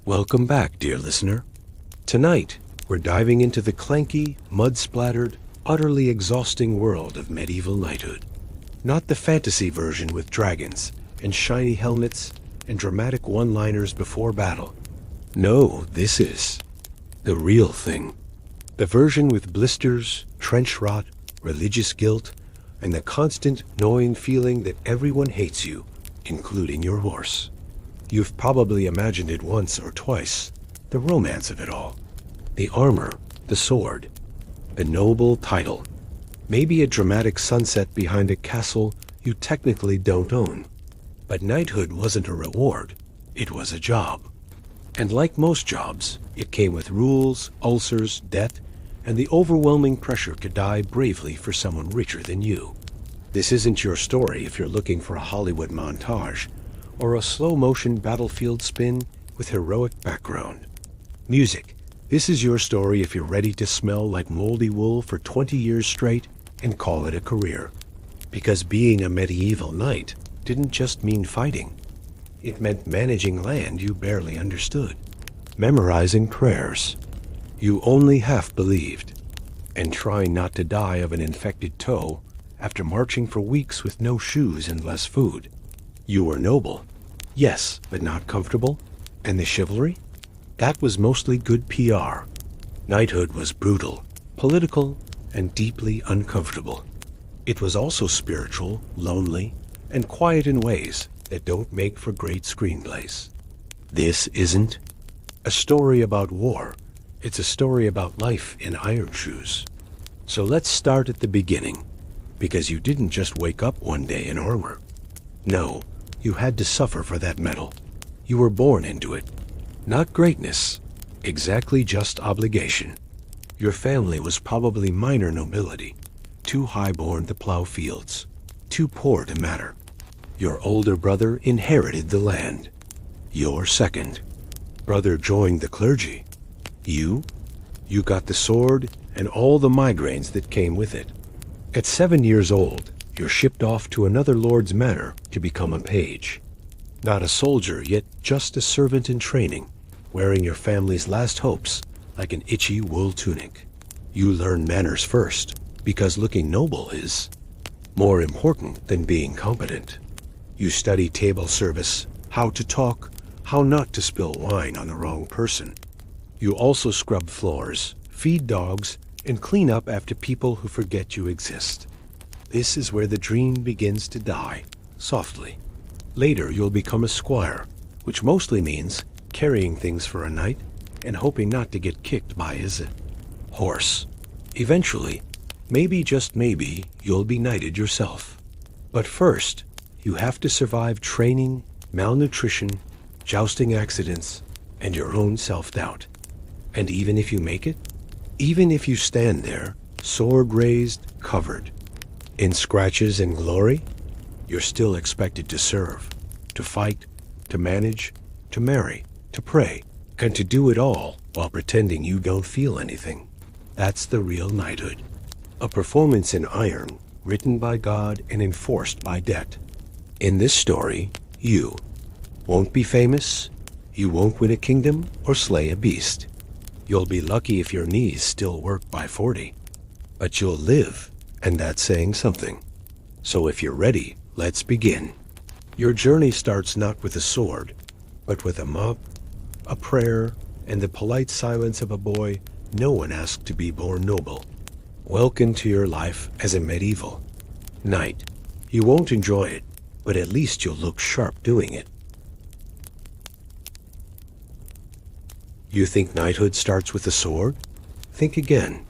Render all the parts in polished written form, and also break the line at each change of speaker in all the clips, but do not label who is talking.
Welcome back, dear listener. Tonight, we're diving into the clanky, mud-splattered, utterly exhausting world of medieval knighthood. Not the fantasy version with dragons and shiny helmets and dramatic one-liners before battle. No, this is the real thing. The version with blisters, trench rot, religious guilt, and the constant gnawing feeling that everyone hates you, including your horse. You've probably imagined it once or twice, the romance of it all. The armor, the sword, a noble title, maybe a dramatic sunset behind a castle you technically don't own. But knighthood wasn't a reward, it was a job. And like most jobs, it came with rules, ulcers, debt, and the overwhelming pressure to die bravely for someone richer than you. This isn't your story if you're looking for a Hollywood montage, or a slow-motion battlefield spin with heroic background. Music, this is your story if you're ready to smell like moldy wool for 20 years straight and call it a career. Because being a medieval knight didn't just mean fighting. It meant managing land you barely understood, memorizing prayers you only half believed, and trying not to die of an infected toe after marching for weeks with no shoes and less food. You were noble, yes, but not comfortable. And the chivalry? That was mostly good PR. Knighthood was brutal, political, and deeply uncomfortable. It was also spiritual, lonely, and quiet in ways that don't make for great screenplays. This isn't a story about war. It's a story about life in iron shoes. So let's start at the beginning, because you didn't just wake up one day in armor. No, you had to suffer for that medal. You were born into it. Not greatness, exactly just obligation. Your family was probably minor nobility, too high-born to plow fields, too poor to matter. Your older brother inherited the land. Your second brother joined the clergy. You got the sword and all the migraines that came with it. At 7 years old, you're shipped off to another lord's manor to become a page. Not a soldier, yet just a servant in training, wearing your family's last hopes like an itchy wool tunic. You learn manners first, because looking noble is more important than being competent. You study table service, how to talk, how not to spill wine on the wrong person. You also scrub floors, feed dogs, and clean up after people who forget you exist. This is where the dream begins to die, softly. Later you'll become a squire, which mostly means carrying things for a knight and hoping not to get kicked by his horse. Eventually, maybe just maybe, you'll be knighted yourself. But first, you have to survive training, malnutrition, jousting accidents, and your own self-doubt. And even if you make it, even if you stand there, sword raised, covered, in scratches and glory, you're still expected to serve, to fight, to manage, to marry, to pray, and to do it all while pretending you don't feel anything. That's the real knighthood. A performance in iron, written by God and enforced by debt. In this story, you won't be famous, you won't win a kingdom or slay a beast. You'll be lucky if your knees still work by 40. But you'll live, and that's saying something. So if you're ready, let's begin. Your journey starts not with a sword, but with a mop, a prayer, and the polite silence of a boy no one asked to be born noble. Welcome to your life as a medieval knight. You won't enjoy it, but at least you'll look sharp doing it. You think knighthood starts with a sword? Think again.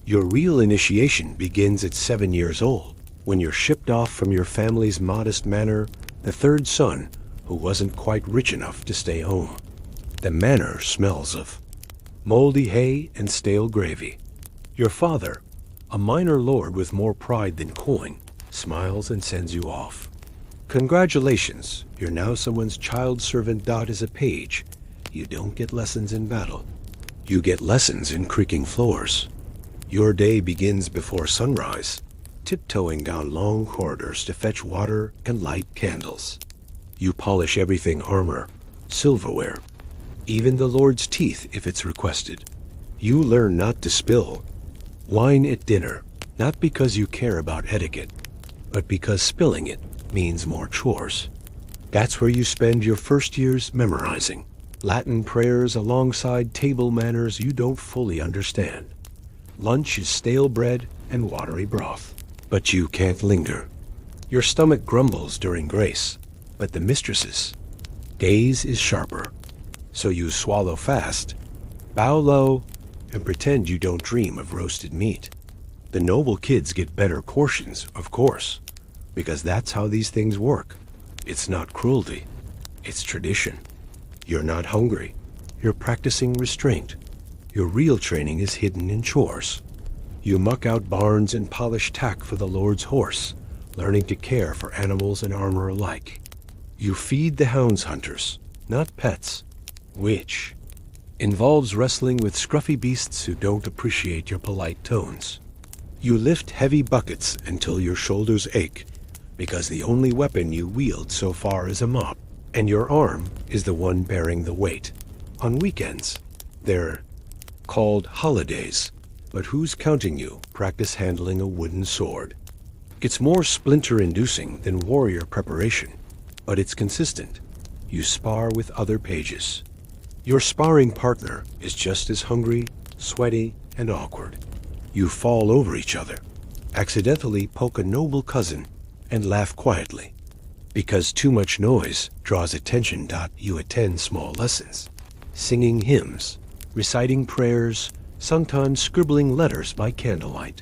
Your real initiation begins at 7 years old, when you're shipped off from your family's modest manor, the third son who wasn't quite rich enough to stay home. The manor smells of moldy hay and stale gravy. Your father, a minor lord with more pride than coin, smiles and sends you off. Congratulations, you're now someone's child servant dot as a page. You don't get lessons in battle. You get lessons in creaking floors. Your day begins before sunrise, tiptoeing down long corridors to fetch water and light candles. You polish everything armor, silverware, even the Lord's teeth if it's requested. You learn not to spill wine at dinner, not because you care about etiquette, but because spilling it means more chores. That's where you spend your first years memorizing Latin prayers alongside table manners you don't fully understand. Lunch is stale bread and watery broth, but you can't linger. Your stomach grumbles during grace, but the mistress's gaze is sharper. So you swallow fast, bow low, and pretend you don't dream of roasted meat. The noble kids get better portions, of course, because that's how these things work. It's not cruelty, it's tradition. You're not hungry, you're practicing restraint. Your real training is hidden in chores. You muck out barns and polish tack for the Lord's horse, learning to care for animals and armor alike. You feed the hounds hunters, not pets, which involves wrestling with scruffy beasts who don't appreciate your polite tones. You lift heavy buckets until your shoulders ache, because the only weapon you wield so far is a mop, and your arm is the one bearing the weight. On weekends, they're called holidays, but who's counting you practice handling a wooden sword? It's more splinter-inducing than warrior preparation, but it's consistent. You spar with other pages. Your sparring partner is just as hungry, sweaty, and awkward. You fall over each other, accidentally poke a noble cousin, and laugh quietly. Because too much noise draws attention. You attend small lessons, singing hymns, reciting prayers, sometimes scribbling letters by candlelight.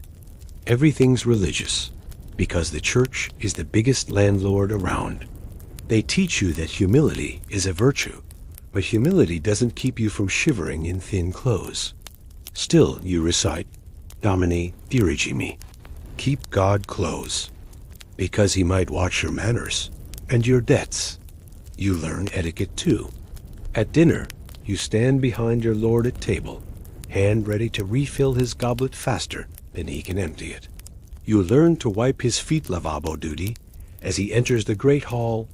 Everything's religious, because the church is the biggest landlord around. They teach you that humility is a virtue, but humility doesn't keep you from shivering in thin clothes. Still, you recite, Domini dirigimi, keep God close, because he might watch your manners and your debts. You learn etiquette too. At dinner, you stand behind your lord at table, hand ready to refill his goblet faster than he can empty it. You learn to wipe his feet lavabo duty as he enters the great hall,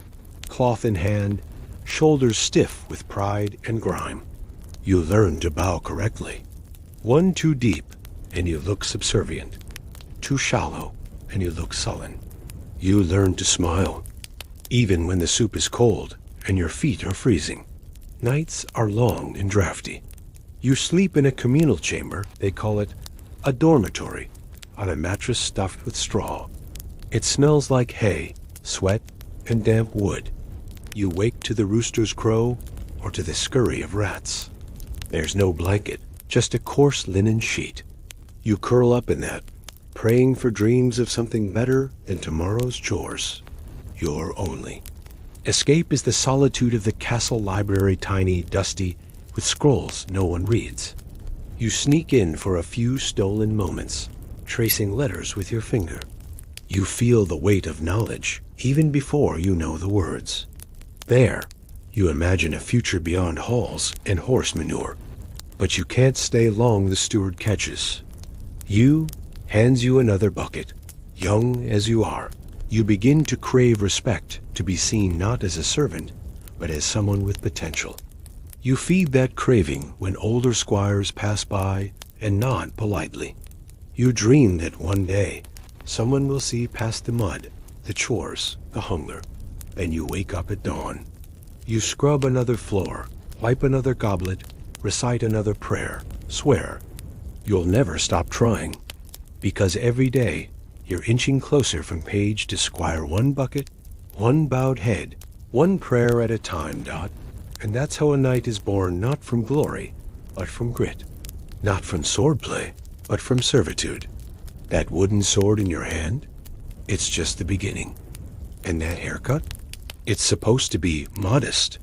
cloth in hand, shoulders stiff with pride and grime. You learn to bow correctly. One too deep, and you look subservient. Too shallow, and you look sullen. You learn to smile, even when the soup is cold and your feet are freezing. Nights are long and drafty. You sleep in a communal chamber, they call it a dormitory, on a mattress stuffed with straw. It smells like hay, sweat, and damp wood. You wake to the rooster's crow or to the scurry of rats. There's no blanket, just a coarse linen sheet. You curl up in that, praying for dreams of something better than tomorrow's chores. Your only escape is the solitude of the castle library, tiny, dusty, with scrolls no one reads. You sneak in for a few stolen moments, tracing letters with your finger. You feel the weight of knowledge even before you know the words. There, you imagine a future beyond halls and horse manure, but you can't stay long. The steward catches you, hands you another bucket. Young as you are, you begin to crave respect, to be seen not as a servant, but as someone with potential. You feed that craving when older squires pass by and nod politely. You dream that one day someone will see past the mud, the chores, the hunger, and you wake up at dawn. You scrub another floor, wipe another goblet, recite another prayer, swear. You'll never stop trying, because every day you're inching closer from page to squire. One bucket, one bowed head, one prayer at a time. And that's how a knight is born, not from glory, but from grit. Not from swordplay, but from servitude. That wooden sword in your hand, it's just the beginning. And that haircut, it's supposed to be modest.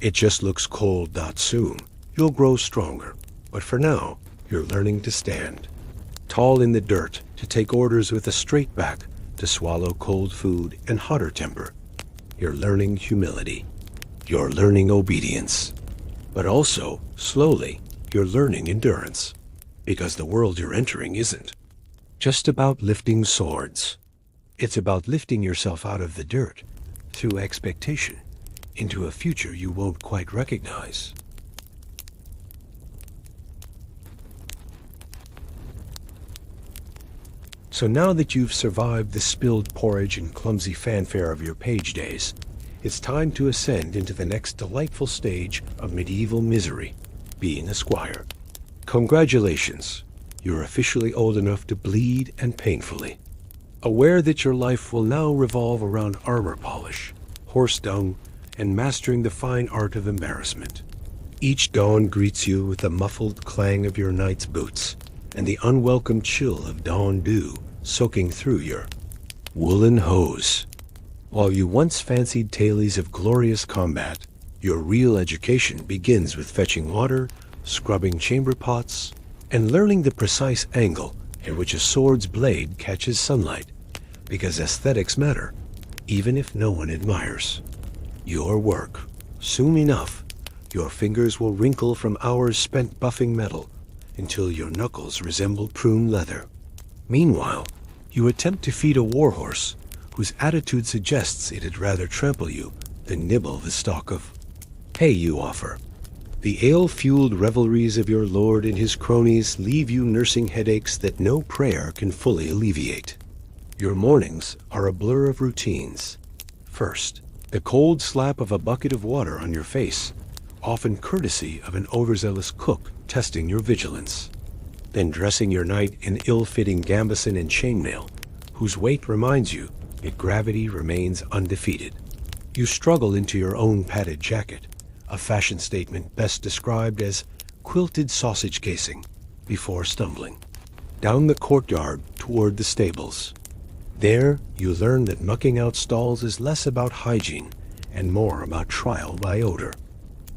It just looks cold. Soon, you'll grow stronger. But for now, you're learning to stand. Tall in the dirt, to take orders with a straight back, to swallow cold food and hotter temper. You're learning humility. You're learning obedience. But also, slowly, you're learning endurance. Because the world you're entering isn't just about lifting swords. It's about lifting yourself out of the dirt, through expectation, into a future you won't quite recognize. So now that you've survived the spilled porridge and clumsy fanfare of your page days, it's time to ascend into the next delightful stage of medieval misery, being a squire. Congratulations, you're officially old enough to bleed and painfully. Aware that your life will now revolve around armor polish, horse dung, and mastering the fine art of embarrassment. Each dawn greets you with the muffled clang of your knight's boots and the unwelcome chill of dawn dew soaking through your woolen hose. While you once fancied tales of glorious combat, your real education begins with fetching water, scrubbing chamber pots, and learning the precise angle at which a sword's blade catches sunlight, because aesthetics matter, even if no one admires your work. Soon enough, your fingers will wrinkle from hours spent buffing metal until your knuckles resemble prune leather. Meanwhile, you attempt to feed a warhorse whose attitude suggests it'd rather trample you than nibble the stalk of hay you offer. The ale-fueled revelries of your lord and his cronies leave you nursing headaches that no prayer can fully alleviate. Your mornings are a blur of routines. First, the cold slap of a bucket of water on your face, often courtesy of an overzealous cook testing your vigilance. Then dressing your knight in ill-fitting gambeson and chainmail, whose weight reminds you that gravity remains undefeated. You struggle into your own padded jacket, a fashion statement best described as quilted sausage casing, before stumbling down the courtyard toward the stables. There, you learn that mucking out stalls is less about hygiene and more about trial by odor.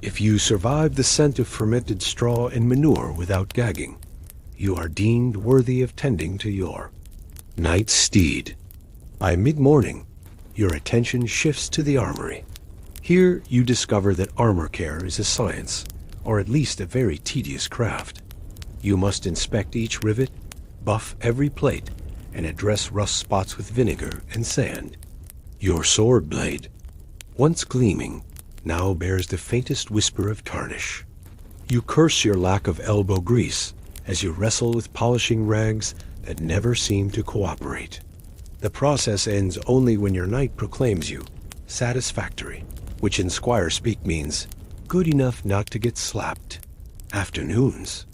If you survive the scent of fermented straw and manure without gagging, you are deemed worthy of tending to your knight's steed. By mid-morning, your attention shifts to the armory. Here, you discover that armor care is a science, or at least a very tedious craft. You must inspect each rivet, buff every plate, and address rust spots with vinegar and sand. Your sword blade, once gleaming, now bears the faintest whisper of tarnish. You curse your lack of elbow grease as you wrestle with polishing rags that never seem to cooperate. The process ends only when your knight proclaims you satisfactory, which in squire speak means good enough not to get slapped. Afternoons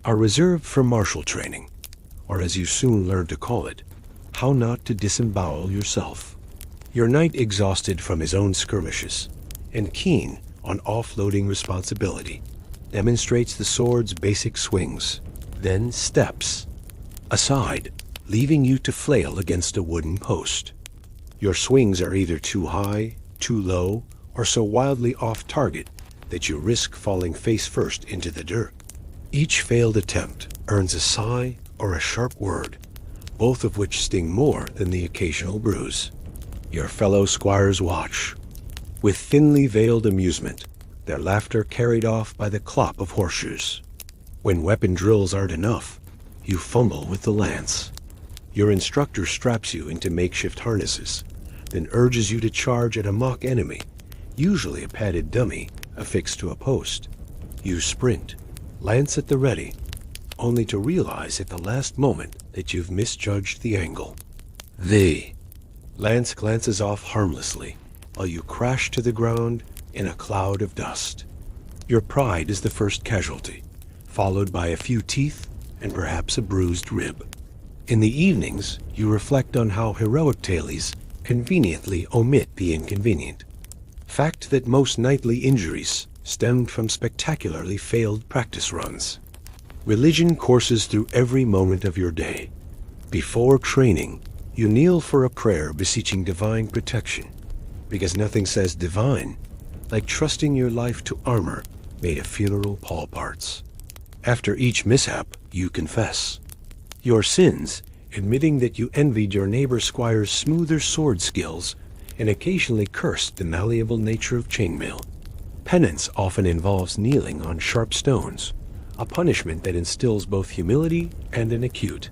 are reserved for martial training, or as you soon learn to call it, how not to disembowel yourself. Your knight, exhausted from his own skirmishes and keen on offloading responsibility, demonstrates the sword's basic swings, then steps aside, leaving you to flail against a wooden post. Your swings are either too high, too low, or so wildly off target that you risk falling face first into the dirt. Each failed attempt earns a sigh or a sharp word, both of which sting more than the occasional bruise. Your fellow squires watch, with thinly veiled amusement, their laughter carried off by the clop of horseshoes. When weapon drills aren't enough, you fumble with the lance. Your instructor straps you into makeshift harnesses, then urges you to charge at a mock enemy, usually a padded dummy affixed to a post. You sprint, lance at the ready, only to realize at the last moment that you've misjudged the angle. The lance glances off harmlessly, while you crash to the ground in a cloud of dust. Your pride is the first casualty, followed by a few teeth and perhaps a bruised rib. In the evenings, you reflect on how heroic tales conveniently omit the inconvenient. Fact that most knightly injuries stemmed from spectacularly failed practice runs. Religion courses through every moment of your day. Before training, you kneel for a prayer beseeching divine protection, because nothing says divine like trusting your life to armor made of funeral pall parts. After each mishap, you confess your sins, admitting that you envied your neighbor squire's smoother sword skills and occasionally cursed the malleable nature of chainmail. Penance often involves kneeling on sharp stones, a punishment that instills both humility and an acute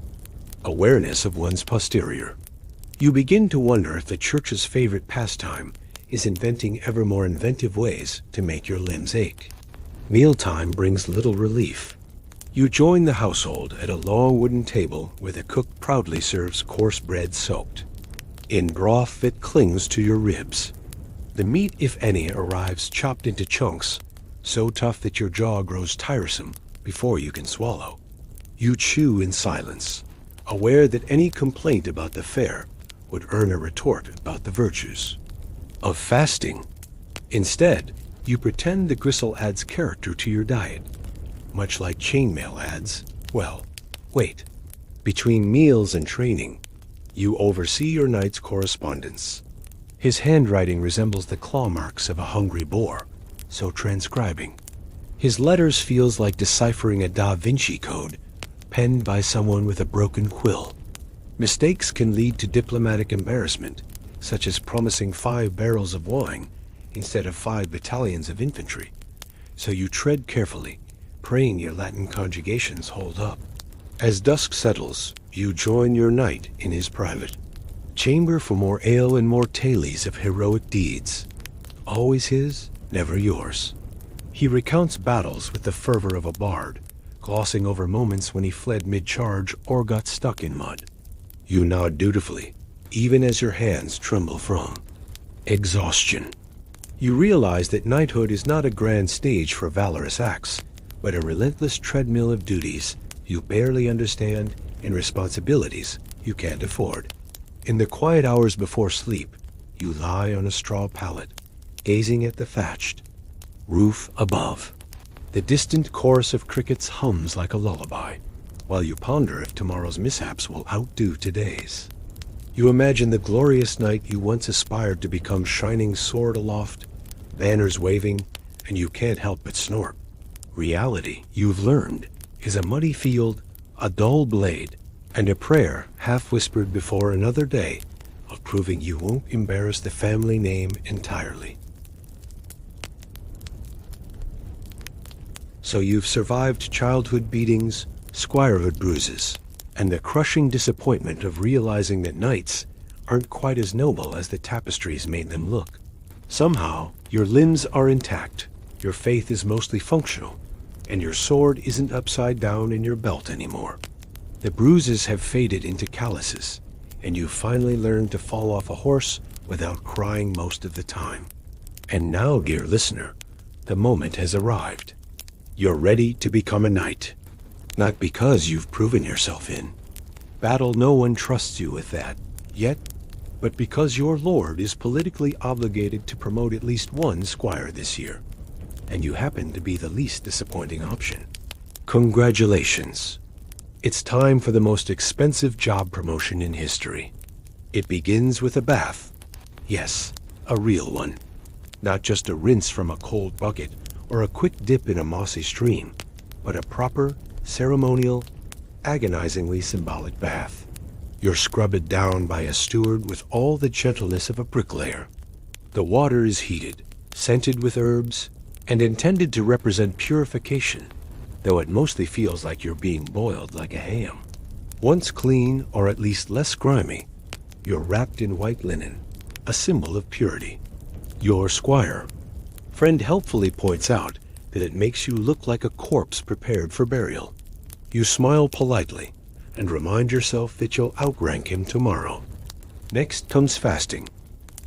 awareness of one's posterior. You begin to wonder if the church's favorite pastime is inventing ever more inventive ways to make your limbs ache. Mealtime brings little relief. You join the household at a long wooden table where the cook proudly serves coarse bread soaked in broth that clings to your ribs. The meat, if any, arrives chopped into chunks, so tough that your jaw grows tiresome before you can swallow. You chew in silence, aware that any complaint about the fare would earn a retort about the virtues of fasting. Instead, you pretend the gristle adds character to your diet, much like chainmail ads. Well, wait. Between meals and training, you oversee your knight's correspondence. His handwriting resembles the claw marks of a hungry boar, so transcribing his letters feels like deciphering a Da Vinci Code penned by someone with a broken quill. Mistakes can lead to diplomatic embarrassment, such as promising 5 barrels of wine instead of 5 battalions of infantry. So you tread carefully, praying your Latin conjugations hold up. As dusk settles, you join your knight in his private chamber for more ale and more tales of heroic deeds. Always his, never yours. He recounts battles with the fervor of a bard, glossing over moments when he fled mid-charge or got stuck in mud. You nod dutifully, even as your hands tremble from exhaustion. You realize that knighthood is not a grand stage for valorous acts, but a relentless treadmill of duties you barely understand and responsibilities you can't afford. In the quiet hours before sleep, you lie on a straw pallet, gazing at the thatched roof above. The distant chorus of crickets hums like a lullaby, while you ponder if tomorrow's mishaps will outdo today's. You imagine the glorious night you once aspired to become shining sword aloft, banners waving, and you can't help but snort. Reality, you've learned, is a muddy field, a dull blade, and a prayer half whispered before another day of proving you won't embarrass the family name entirely. So you've survived childhood beatings, squirehood bruises, and the crushing disappointment of realizing that knights aren't quite as noble as the tapestries made them look. Somehow, your limbs are intact, your faith is mostly functional, and your sword isn't upside down in your belt anymore. The bruises have faded into calluses, and you finally learned to fall off a horse without crying most of the time. And now, dear listener, the moment has arrived. You're ready to become a knight. Not because you've proven yourself in battle, no one trusts you with that yet, but because your lord is politically obligated to promote at least one squire this year, and you happen to be the least disappointing option. Congratulations. It's time for the most expensive job promotion in history. It begins with a bath. Yes, a real one. Not just a rinse from a cold bucket or a quick dip in a mossy stream, but a proper, ceremonial, agonizingly symbolic bath. You're scrubbed down by a steward with all the gentleness of a bricklayer. The water is heated, scented with herbs, and intended to represent purification, though it mostly feels like you're being boiled like a ham. Once clean, or at least less grimy, you're wrapped in white linen, a symbol of purity. Your squire friend helpfully points out that it makes you look like a corpse prepared for burial. You smile politely and remind yourself that you'll outrank him tomorrow. Next comes fasting.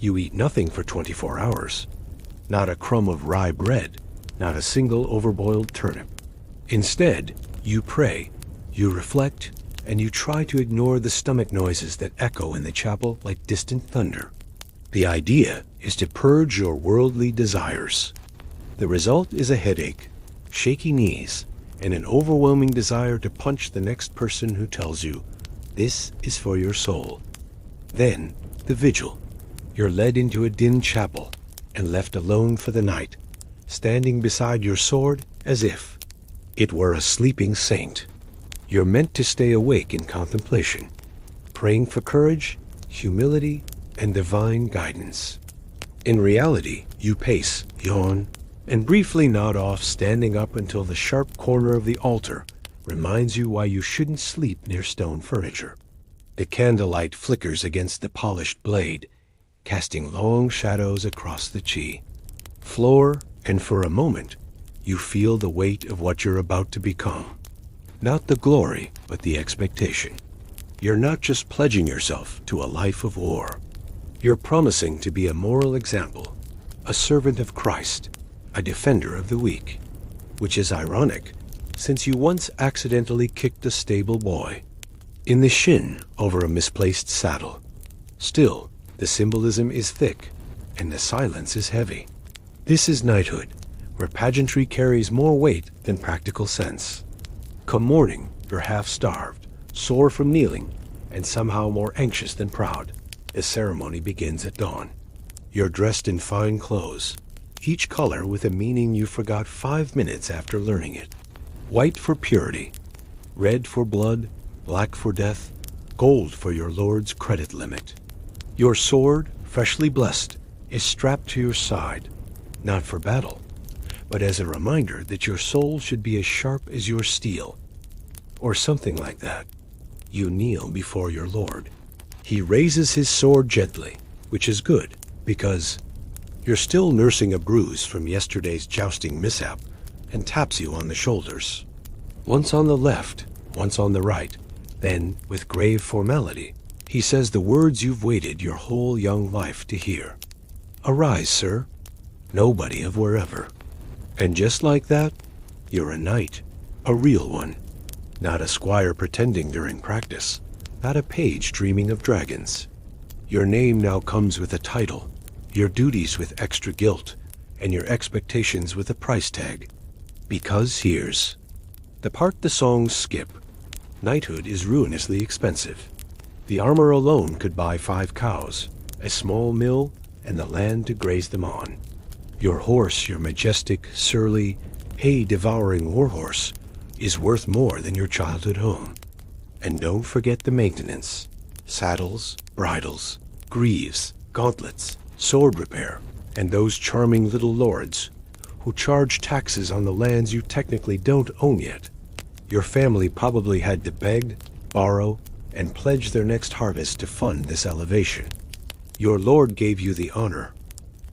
You eat nothing for 24 hours. Not a crumb of rye bread, not a single overboiled turnip. Instead, you pray, you reflect, and you try to ignore the stomach noises that echo in the chapel like distant thunder. The idea is to purge your worldly desires. The result is a headache, shaky knees, and an overwhelming desire to punch the next person who tells you, this is for your soul. Then, the vigil. You're led into a dim chapel and left alone for the night, standing beside your sword as if it were a sleeping saint. You're meant to stay awake in contemplation, praying for courage, humility, and divine guidance. In reality, you pace, yawn, and briefly nod off, standing up until the sharp corner of the altar reminds you why you shouldn't sleep near stone furniture. The candlelight flickers against the polished blade, casting long shadows across the floor, and for a moment, you feel the weight of what you're about to become. Not the glory, but the expectation. You're not just pledging yourself to a life of war. You're promising to be a moral example, a servant of Christ, a defender of the weak. Which is ironic, since you once accidentally kicked a stable boy in the shin over a misplaced saddle. Still, the symbolism is thick, and the silence is heavy. This is knighthood, where pageantry carries more weight than practical sense. Come morning, you're half-starved, sore from kneeling, and somehow more anxious than proud. The ceremony begins at dawn. You're dressed in fine clothes, each color with a meaning you forgot 5 minutes after learning it. White for purity, red for blood, black for death, gold for your lord's credit limit. Your sword, freshly blessed, is strapped to your side, not for battle, but as a reminder that your soul should be as sharp as your steel, or something like that. You kneel before your lord. He raises his sword gently, which is good, because you're still nursing a bruise from yesterday's jousting mishap, and taps you on the shoulders. Once on the left, once on the right, then, with grave formality, he says the words you've waited your whole young life to hear. Arise, sir, nobody of wherever. And just like that, you're a knight, a real one. Not a squire pretending during practice, not a page dreaming of dragons. Your name now comes with a title, your duties with extra guilt, and your expectations with a price tag. Because here's the part the songs skip. Knighthood is ruinously expensive. The armor alone could buy 5 cows, a small mill, and the land to graze them on. Your horse, your majestic, surly, hay-devouring warhorse, is worth more than your childhood home. And don't forget the maintenance. Saddles, bridles, greaves, gauntlets, sword repair, and those charming little lords who charge taxes on the lands you technically don't own yet. Your family probably had to beg, borrow, and pledge their next harvest to fund this elevation. Your lord gave you the honor.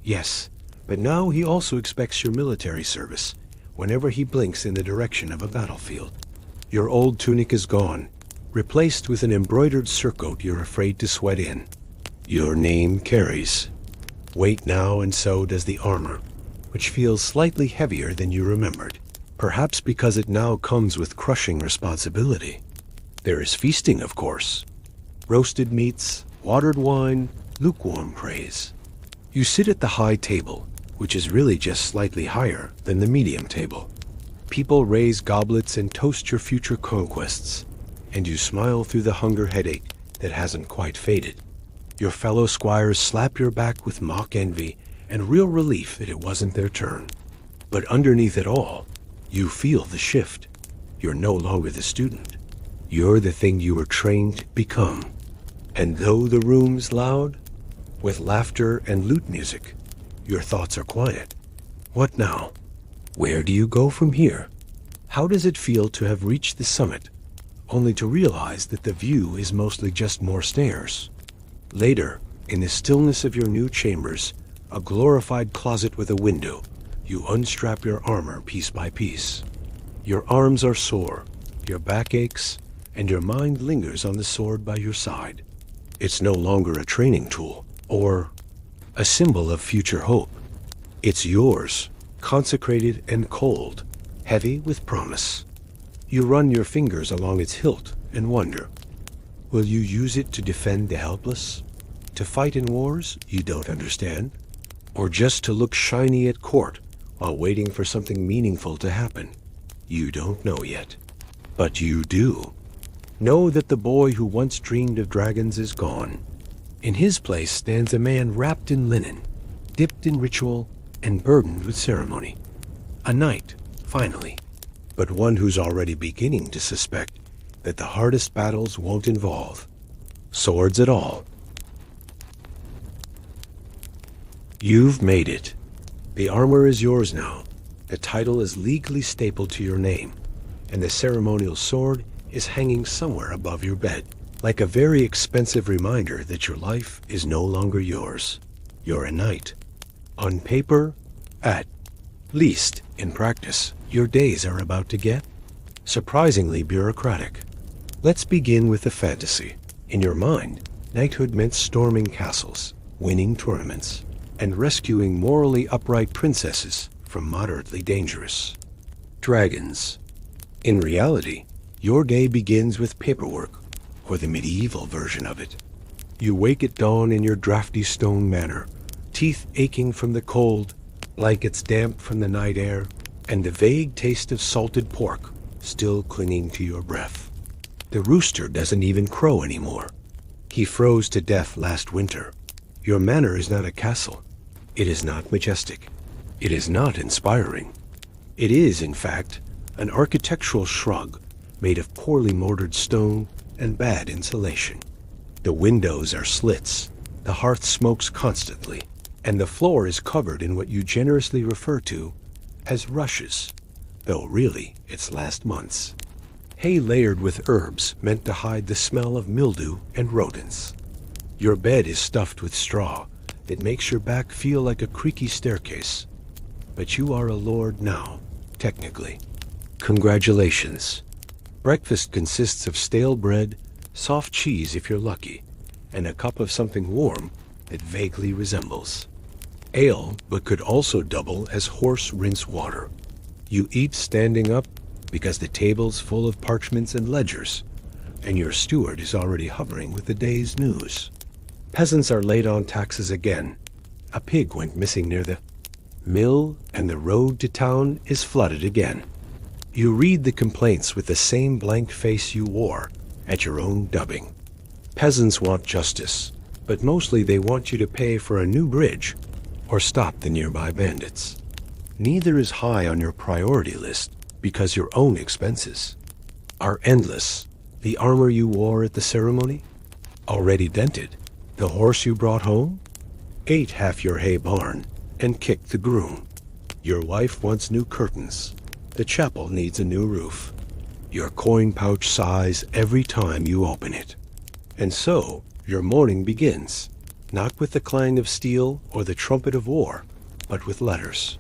Yes, but now he also expects your military service whenever he blinks in the direction of a battlefield. Your old tunic is gone, replaced with an embroidered surcoat you're afraid to sweat in. Your name carries weight now, and so does the armor, which feels slightly heavier than you remembered, perhaps because it now comes with crushing responsibility. There is feasting, of course. Roasted meats, watered wine, lukewarm praise. You sit at the high table, which is really just slightly higher than the medium table. People raise goblets and toast your future conquests, and you smile through the hunger headache that hasn't quite faded. Your fellow squires slap your back with mock envy and real relief that it wasn't their turn. But underneath it all, you feel the shift. You're no longer the student. You're the thing you were trained to become. And though the room's loud, with laughter and lute music, your thoughts are quiet. What now? Where do you go from here? How does it feel to have reached the summit, only to realize that the view is mostly just more stairs? Later, in the stillness of your new chambers, a glorified closet with a window, you unstrap your armor piece by piece. Your arms are sore, your back aches, and your mind lingers on the sword by your side. It's no longer a training tool, or a symbol of future hope. It's yours, consecrated and cold, heavy with promise. You run your fingers along its hilt and wonder, will you use it to defend the helpless? To fight in wars you don't understand? Or just to look shiny at court while waiting for something meaningful to happen? You don't know yet. But you do. Know that the boy who once dreamed of dragons is gone. In his place stands a man wrapped in linen, dipped in ritual, and burdened with ceremony. A knight, finally, but one who's already beginning to suspect that the hardest battles won't involve swords at all. You've made it. The armor is yours now. The title is legally stapled to your name, and the ceremonial sword is hanging somewhere above your bed, like a very expensive reminder that your life is no longer yours. You're a knight. On paper, at least in practice, your days are about to get surprisingly bureaucratic. Let's begin with the fantasy. In your mind, knighthood meant storming castles, winning tournaments, and rescuing morally upright princesses from moderately dangerous dragons. In reality, your day begins with paperwork, or the medieval version of it. You wake at dawn in your drafty stone manor, teeth aching from the cold, blankets damp from the night air, and the vague taste of salted pork still clinging to your breath. The rooster doesn't even crow anymore. He froze to death last winter. Your manor is not a castle. It is not majestic. It is not inspiring. It is, in fact, an architectural shrug made of poorly mortared stone and bad insulation. The windows are slits, the hearth smokes constantly, and the floor is covered in what you generously refer to as rushes, though really it's last month's. Hay layered with herbs meant to hide the smell of mildew and rodents. Your bed is stuffed with straw that makes your back feel like a creaky staircase. But you are a lord now, technically. Congratulations. Breakfast consists of stale bread, soft cheese if you're lucky, and a cup of something warm that vaguely resembles ale, but could also double as horse rinse water. You eat standing up because the table's full of parchments and ledgers, and your steward is already hovering with the day's news. Peasants are late on taxes again. A pig went missing near the mill, and the road to town is flooded again. You read the complaints with the same blank face you wore at your own dubbing. Peasants want justice, but mostly they want you to pay for a new bridge or stop the nearby bandits. Neither is high on your priority list because your own expenses are endless. The armor you wore at the ceremony, already dented. The horse you brought home, ate half your hay barn and kicked the groom. Your wife wants new curtains. The chapel needs a new roof. Your coin pouch sighs every time you open it. And so, your morning begins, not with the clang of steel or the trumpet of war, but with letters.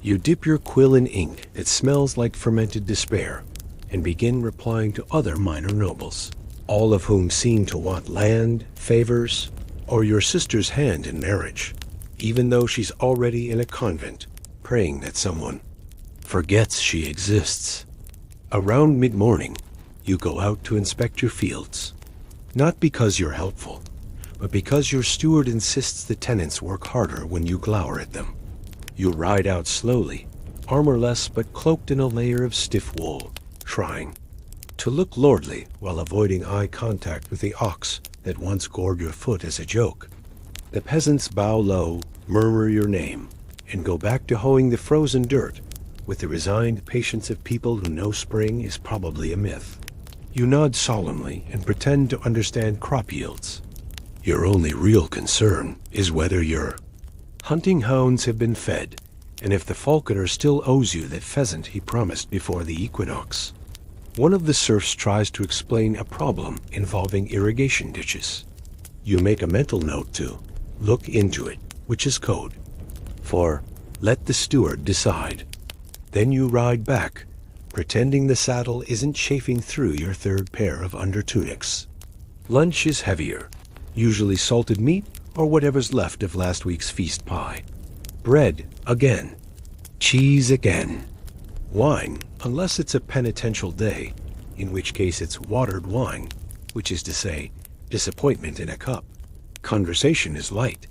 You dip your quill in ink that smells like fermented despair and begin replying to other minor nobles, all of whom seem to want land, favors, or your sister's hand in marriage, even though she's already in a convent, praying that someone forgets she exists. Around mid-morning, you go out to inspect your fields, not because you're helpful, but because your steward insists the tenants work harder when you glower at them. You ride out slowly, armorless but cloaked in a layer of stiff wool, trying to look lordly while avoiding eye contact with the ox that once gored your foot as a joke. The peasants bow low, murmur your name, and go back to hoeing the frozen dirt with the resigned patience of people who know spring is probably a myth. You nod solemnly and pretend to understand crop yields. Your only real concern is whether your hunting hounds have been fed, and if the falconer still owes you that pheasant he promised before the equinox. One of the serfs tries to explain a problem involving irrigation ditches. You make a mental note to look into it, which is code for let the steward decide. Then you ride back, pretending the saddle isn't chafing through your third pair of undertunics. Lunch is heavier, usually salted meat or whatever's left of last week's feast pie. Bread again. Cheese again. Wine, unless it's a penitential day, in which case it's watered wine, which is to say, disappointment in a cup. Conversation is light,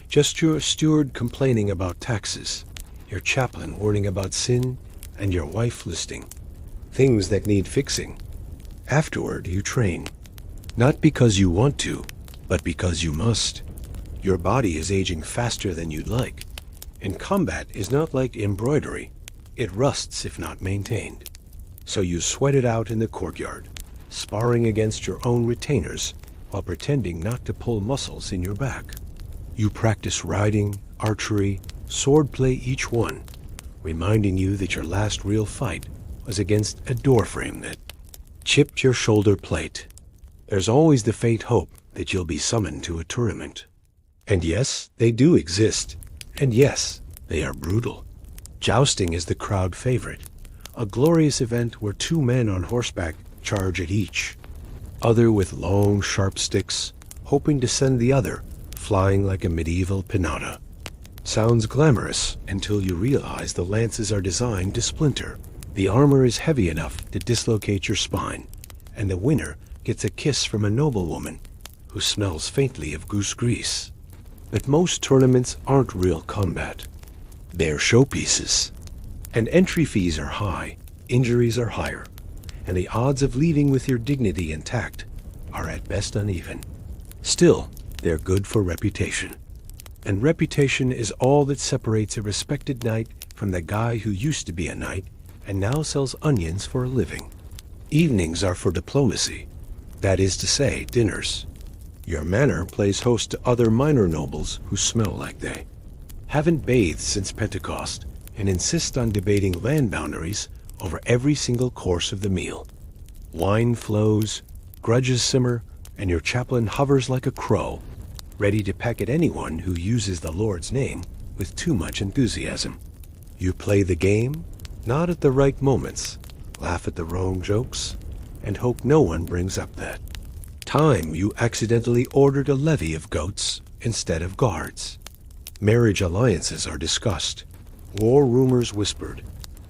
just your steward complaining about taxes, your chaplain warning about sin, and your wife listing things that need fixing. Afterward, you train, not because you want to, but because you must. Your body is aging faster than you'd like, and combat is not like embroidery. It rusts if not maintained. So you sweat it out in the courtyard, sparring against your own retainers while pretending not to pull muscles in your back. You practice riding, archery, swordplay each one, reminding you that your last real fight was against a doorframe that chipped your shoulder plate. There's always the faint hope that you'll be summoned to a tournament. And yes, they do exist. And yes, they are brutal. Jousting is the crowd favorite, a glorious event where two men on horseback charge at each, other with long, sharp sticks, hoping to send the other flying like a medieval pinata. Sounds glamorous until you realize the lances are designed to splinter. The armor is heavy enough to dislocate your spine, and the winner gets a kiss from a noblewoman who smells faintly of goose grease. But most tournaments aren't real combat. They're showpieces. And entry fees are high, injuries are higher, and the odds of leaving with your dignity intact are at best uneven. Still, they're good for reputation. And reputation is all that separates a respected knight from the guy who used to be a knight and now sells onions for a living. Evenings are for diplomacy, that is to say, dinners. Your manor plays host to other minor nobles who smell like they haven't bathed since Pentecost and insist on debating land boundaries over every single course of the meal. Wine flows, grudges simmer, and your chaplain hovers like a crow, ready to peck at anyone who uses the Lord's name with too much enthusiasm. You play the game, not at the right moments, laugh at the wrong jokes, and hope no one brings up that time you accidentally ordered a levy of goats instead of guards. Marriage alliances are discussed, war rumors whispered,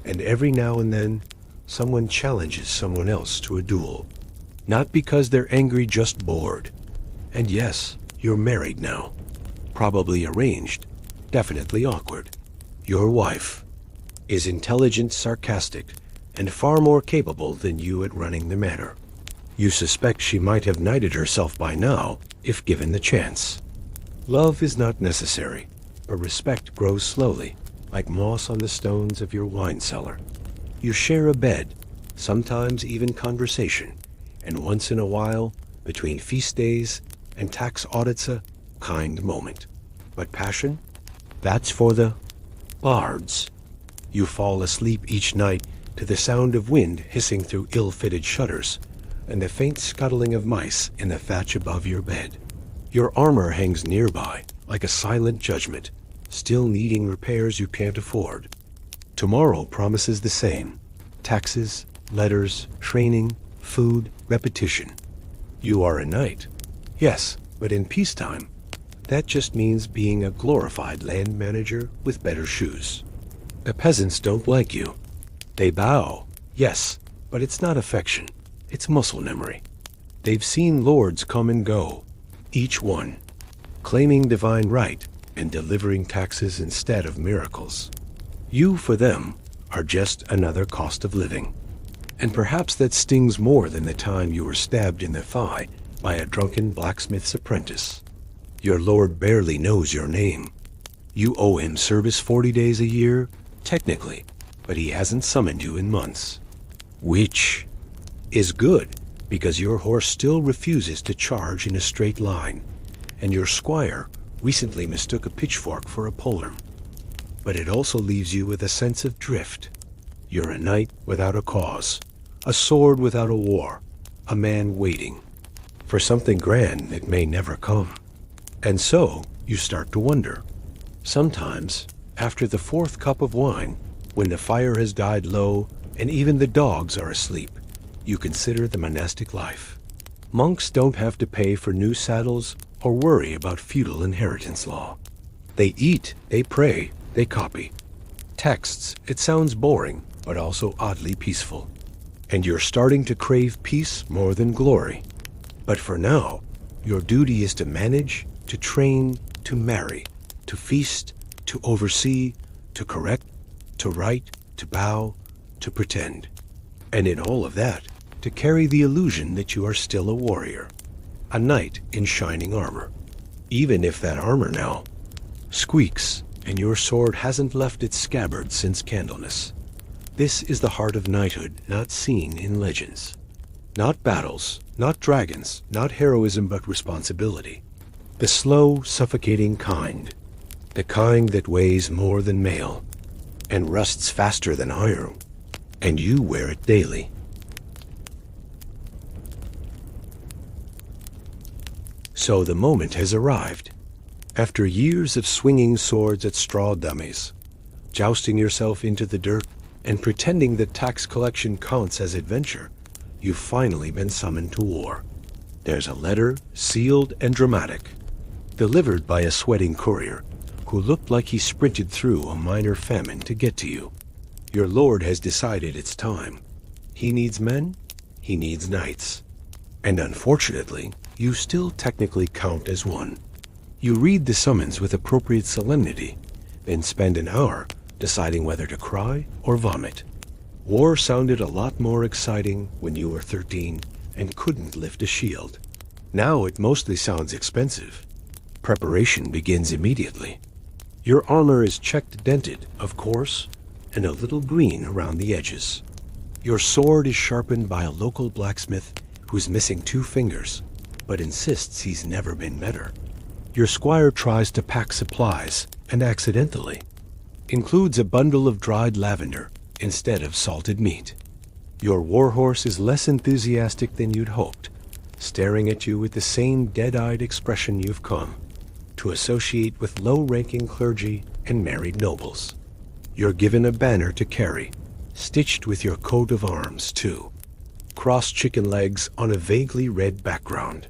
and every now and then someone challenges someone else to a duel. Not because they're angry, just bored. And yes, you're married now. Probably arranged, definitely awkward. Your wife is intelligent, sarcastic, and far more capable than you at running the manor. You suspect she might have knighted herself by now if given the chance. Love is not necessary, but respect grows slowly, like moss on the stones of your wine cellar. You share a bed, sometimes even conversation, and once in a while, between feast days and tax audits, a kind moment. But passion? That's for the bards. You fall asleep each night to the sound of wind hissing through ill-fitted shutters and the faint scuttling of mice in the thatch above your bed. Your armor hangs nearby, like a silent judgment, still needing repairs you can't afford. Tomorrow promises the same. Taxes, letters, training, food, repetition. You are a knight. Yes, but in peacetime, that just means being a glorified land manager with better shoes. The peasants don't like you. They bow, yes, but it's not affection. It's muscle memory. They've seen lords come and go, each one, claiming divine right and delivering taxes instead of miracles. You, for them, are just another cost of living. And perhaps that stings more than the time you were stabbed in the thigh by a drunken blacksmith's apprentice. Your lord barely knows your name. You owe him service 40 days a year, technically, but he hasn't summoned you in months. Which is good, because your horse still refuses to charge in a straight line, and your squire recently mistook a pitchfork for a polearm. But it also leaves you with a sense of drift. You're a knight without a cause, a sword without a war, a man waiting for something grand that may never come. And so you start to wonder. Sometimes, after the fourth cup of wine, when the fire has died low and even the dogs are asleep, you consider the monastic life. Monks don't have to pay for new saddles or worry about feudal inheritance law. They eat, they pray, they copy. Texts, it sounds boring, but also oddly peaceful. And you're starting to crave peace more than glory. But for now, your duty is to manage, to train, to marry, to feast, to oversee, to correct, to write, to bow, to pretend. And in all of that, to carry the illusion that you are still a warrior, a knight in shining armor. Even if that armor now squeaks and your sword hasn't left its scabbard since Candlemas. This is the heart of knighthood not seen in legends. Not battles, not dragons, not heroism, but responsibility. The slow, suffocating kind. The kind that weighs more than mail and rusts faster than iron. And you wear it daily. So the moment has arrived. After years of swinging swords at straw dummies, jousting yourself into the dirt, and pretending that tax collection counts as adventure, you've finally been summoned to war. There's a letter, sealed and dramatic, delivered by a sweating courier who looked like he sprinted through a minor famine to get to you. Your lord has decided it's time. He needs men, he needs knights. And unfortunately, you still technically count as one. You read the summons with appropriate solemnity, then spend an hour deciding whether to cry or vomit. War sounded a lot more exciting when you were 13 and couldn't lift a shield. Now it mostly sounds expensive. Preparation begins immediately. Your armor is checked dented, of course, and a little green around the edges. Your sword is sharpened by a local blacksmith who's missing 2 fingers, but insists he's never been better. Your squire tries to pack supplies, and accidentally includes a bundle of dried lavender instead of salted meat. Your warhorse is less enthusiastic than you'd hoped, staring at you with the same dead-eyed expression you've come to associate with low-ranking clergy and married nobles. You're given a banner to carry, stitched with your coat of arms, too. Crossed chicken legs on a vaguely red background.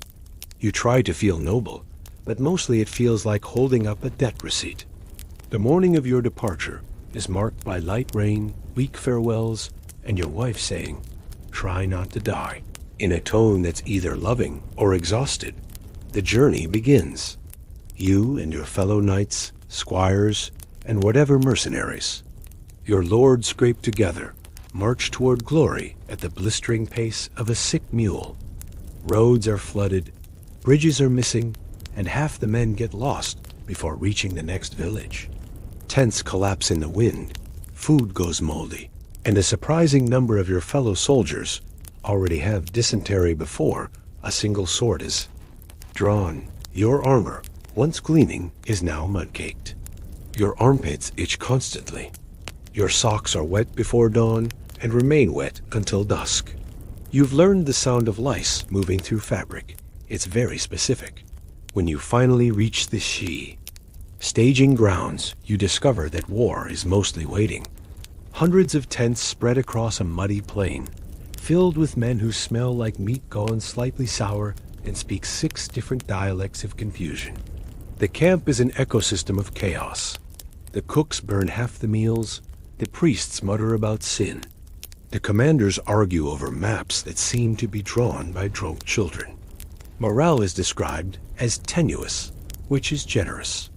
You try to feel noble, but mostly it feels like holding up a debt receipt. The morning of your departure is marked by light rain, weak farewells, and your wife saying, "Try not to die," in a tone that's either loving or exhausted. The journey begins. You and your fellow knights, squires, and whatever mercenaries. Your lord scraped together, march toward glory at the blistering pace of a sick mule. Roads are flooded, bridges are missing, and half the men get lost before reaching the next village. Tents collapse in the wind, food goes moldy, and a surprising number of your fellow soldiers already have dysentery before a single sword is drawn. Your armor, once gleaming, is now mud-caked. Your armpits itch constantly. Your socks are wet before dawn and remain wet until dusk. You've learned the sound of lice moving through fabric. It's very specific. When you finally reach the Shi staging grounds, you discover that war is mostly waiting. Hundreds of tents spread across a muddy plain, filled with men who smell like meat gone slightly sour and speak 6 different dialects of confusion. The camp is an ecosystem of chaos. The cooks burn half the meals, the priests mutter about sin. The commanders argue over maps that seem to be drawn by drunk children. Morale is described as tenuous, which is generous.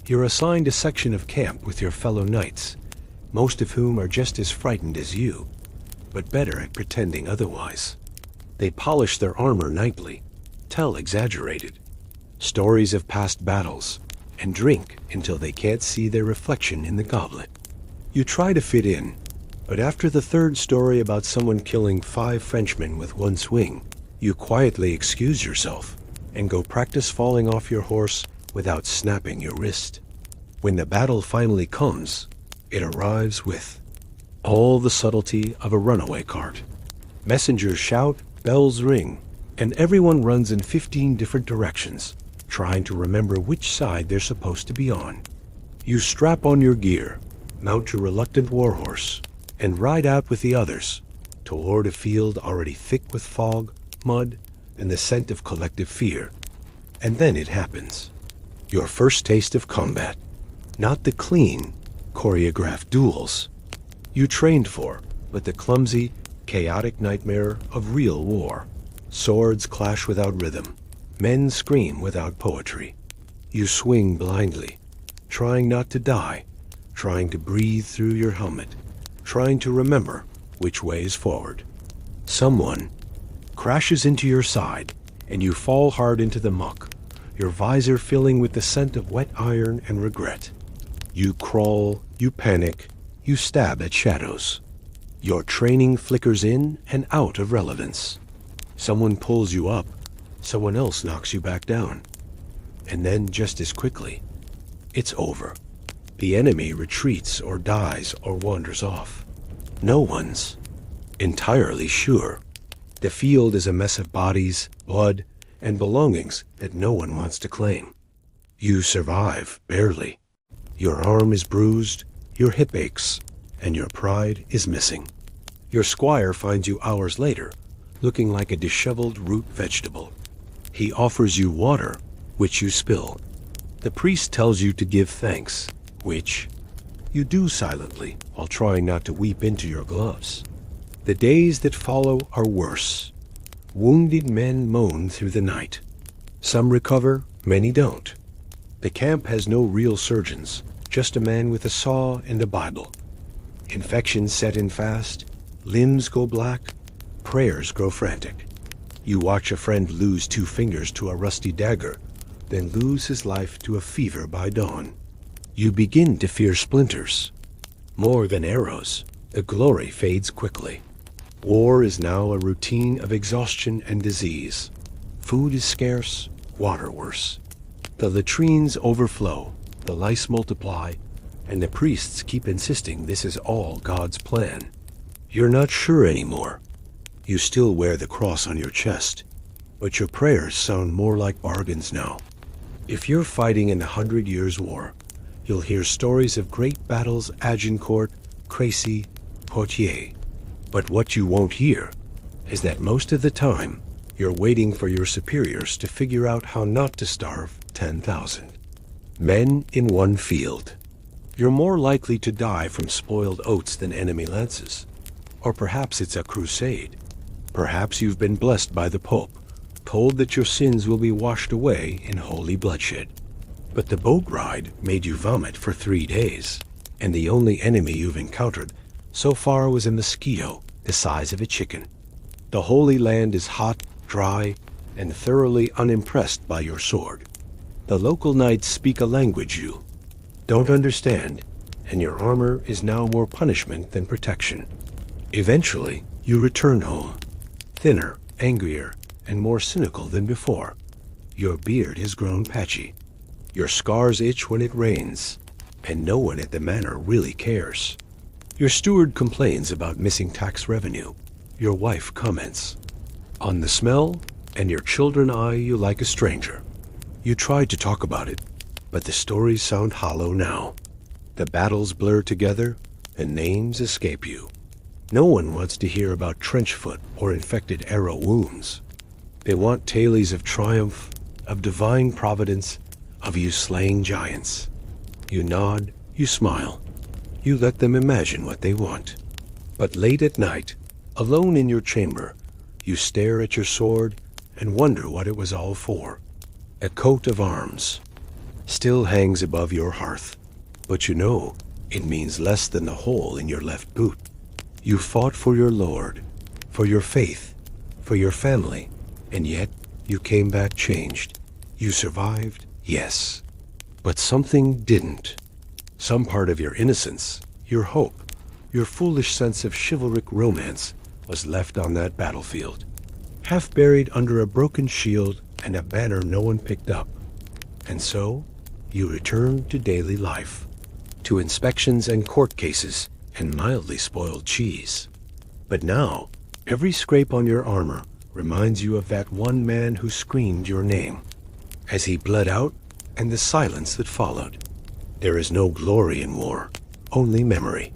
You're assigned a section of camp with your fellow knights, most of whom are just as frightened as you, but better at pretending otherwise. They polish their armor nightly, tell exaggerated stories of past battles, and drink until they can't see their reflection in the goblet. You try to fit in, but after the 3rd story about someone killing 5 Frenchmen with 1 swing, you quietly excuse yourself and go practice falling off your horse without snapping your wrist. When the battle finally comes, it arrives with all the subtlety of a runaway cart. Messengers shout, bells ring, and everyone runs in 15 different directions, trying to remember which side they're supposed to be on. You strap on your gear, mount your reluctant warhorse, and ride out with the others toward a field already thick with fog, mud, and the scent of collective fear. And then it happens. Your first taste of combat. Not the clean, choreographed duels you trained for, but the clumsy, chaotic nightmare of real war. Swords clash without rhythm. Men scream without poetry. You swing blindly, trying not to die, trying to breathe through your helmet, trying to remember which way is forward. Someone crashes into your side, and you fall hard into the muck, your visor filling with the scent of wet iron and regret. You crawl, you panic, you stab at shadows. Your training flickers in and out of relevance. Someone pulls you up, someone else knocks you back down. And then, just as quickly, it's over. The enemy retreats or dies or wanders off. No one's entirely sure. The field is a mess of bodies, blood, and belongings that no one wants to claim. You survive, barely. Your arm is bruised, your hip aches, and your pride is missing. Your squire finds you hours later, looking like a disheveled root vegetable. He offers you water, which you spill. The priest tells you to give thanks, which you do silently while trying not to weep into your gloves. The days that follow are worse. Wounded men moan through the night. Some recover, many don't. The camp has no real surgeons, just a man with a saw and a Bible. Infections set in fast, limbs go black, prayers grow frantic. You watch a friend lose 2 fingers to a rusty dagger, then lose his life to a fever by dawn. You begin to fear splinters. More than arrows, the glory fades quickly. War is now a routine of exhaustion and disease. Food is scarce, water worse. The latrines overflow, the lice multiply, and the priests keep insisting this is all God's plan. You're not sure anymore. You still wear the cross on your chest, but your prayers sound more like bargains now. If you're fighting in 100 Years' War, you'll hear stories of great battles Agincourt, Crécy, Poitiers. But what you won't hear is that most of the time, you're waiting for your superiors to figure out how not to starve 10,000 men in one field. You're more likely to die from spoiled oats than enemy lances. Or perhaps it's a crusade. Perhaps you've been blessed by the Pope, told that your sins will be washed away in holy bloodshed. But the boat ride made you vomit for 3 days, and the only enemy you've encountered so far was a mosquito the size of a chicken. The Holy Land is hot, dry, and thoroughly unimpressed by your sword. The local knights speak a language you don't understand, and your armor is now more punishment than protection. Eventually, you return home, thinner, angrier, and more cynical than before. Your beard has grown patchy. Your scars itch when it rains, and no one at the manor really cares. Your steward complains about missing tax revenue. Your wife comments on the smell, and your children eye you like a stranger. You tried to talk about it, but the stories sound hollow now. The battles blur together, and names escape you. No one wants to hear about trench foot or infected arrow wounds. They want tales of triumph, of divine providence, of you slaying giants. You nod, you smile. You let them imagine what they want. But late at night, alone in your chamber, you stare at your sword and wonder what it was all for. A coat of arms still hangs above your hearth, but you know it means less than the hole in your left boot. You fought for your Lord, for your faith, for your family, and yet you came back changed. You survived, yes, but something didn't. Some part of your innocence, your hope, your foolish sense of chivalric romance was left on that battlefield, half buried under a broken shield and a banner no one picked up. And so, you returned to daily life, to inspections and court cases and mildly spoiled cheese. But now, every scrape on your armor reminds you of that one man who screamed your name as he bled out and the silence that followed. There is no glory in war, only memory,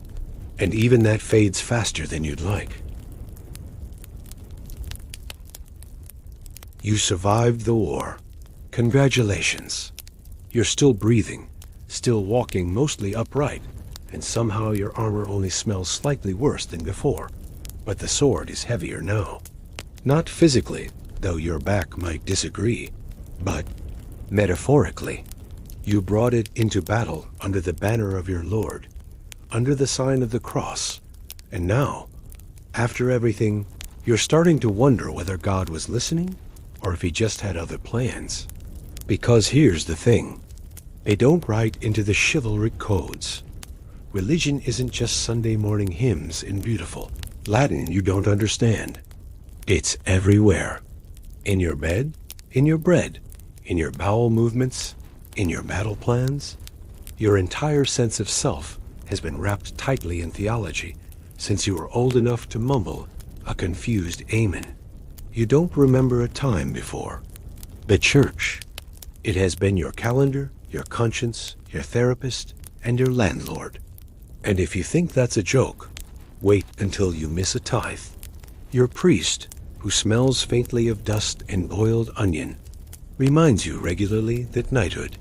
and even that fades faster than you'd like. You survived the war. Congratulations. You're still breathing, still walking mostly upright, and somehow your armor only smells slightly worse than before. But the sword is heavier now. Not physically, though your back might disagree, but metaphorically. You brought it into battle under the banner of your Lord, under the sign of the cross, and now, after everything, you're starting to wonder whether God was listening or if he just had other plans. Because here's the thing. They don't write into the chivalric codes. Religion isn't just Sunday morning hymns in beautiful Latin you don't understand. It's everywhere. In your bed, in your bread, in your bowel movements, in your battle plans. Your entire sense of self has been wrapped tightly in theology since you were old enough to mumble a confused amen. You don't remember a time before. The church. It has been your calendar, your conscience, your therapist, and your landlord. And if you think that's a joke, wait until you miss a tithe. Your priest, who smells faintly of dust and boiled onion, reminds you regularly that knighthood